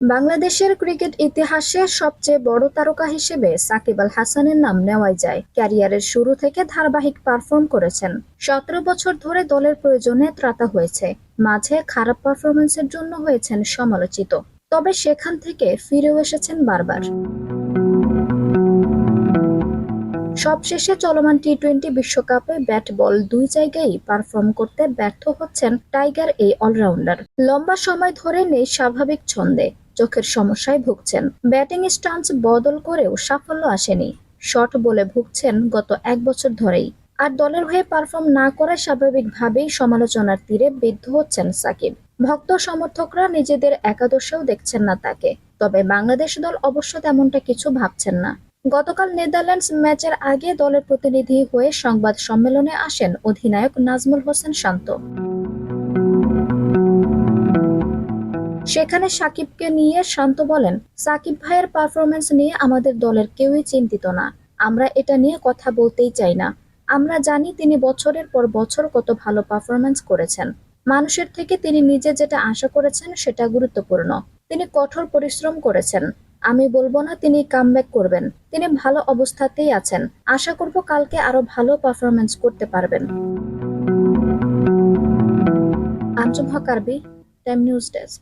বাংলাদেশের ক্রিকেট ইতিহাসে সবচেয়ে বড় তারকা হিসেবে সাকিব আল হাসানের নাম নেওয়াই যায়। ক্যারিয়ারের শুরু থেকে ধারাবাহিক পারফর্ম করেছেন। 17 বছর ধরে দলের প্রয়োজনে ত্রাতা হয়েছে। মাঝে খারাপ পারফরম্যান্সের জন্য হয়েছেন সমালোচিত, তবে সেখান থেকে ফিরেও এসেছেন বারবার। সবশেষে চলমান টি-20 বিশ্বকাপে ব্যাট বল দুই জায়গায়ই পারফর্ম করতে ব্যর্থ হচ্ছেন টাইগার এই অলরাউন্ডার। লম্বা সময় ধরে নেই স্বাভাবিক ছন্দে, চোখের সমস্যায় ভুগছেন। ব্যাটিং স্টান্স বদল করেও সাফল্য আসেনি। শর্ট বলে ভুগছেন গত 1 বছর ধরেই। আর দলের হয়ে পারফর্ম না করায় স্বাভাবিকভাবেই সমালোচনার তীরে বিদ্ধ হচ্ছেন সাকিব। ভক্ত সমর্থকরা নিজেদের একাদশেও দেখছেন না তাকে, তবে বাংলাদেশ দল অবশ্য তেমনটা কিছু ভাবছেন না। গতকাল নেদারল্যান্ডস ম্যাচের আগে দলের প্রতিনিধি হয়ে সংবাদ সম্মেলনে আসেন অধিনায়ক নাজমুল হোসেন শান্ত। সেখানে সাকিবকে নিয়ে শান্ত বলেন, সাকিব ভাইয়ের পারফরম্যান্স নিয়ে আমাদের দলের কেউই চিন্তিত না। আমরা এটা নিয়ে কথা বলতেই চাই না। আমরা জানি তিনি বছরের পর বছর কত ভালো পারফরম্যান্স করেছেন। মানুষের থেকে তিনি নিজে যেটা আশা করেছেন সেটা গুরুত্বপূর্ণ। তিনি কঠোর পরিশ্রম করেছেন। আমি বলবো না তিনি কামব্যাক করবেন। তিনি ভালো অবস্থাতেই আছেন। আশা করব কালকে আরো ভালো পারফরম্যান্স করতে পারবেন। আঞ্জুম হক আরবি, টাইম নিউজ ডেস্ক।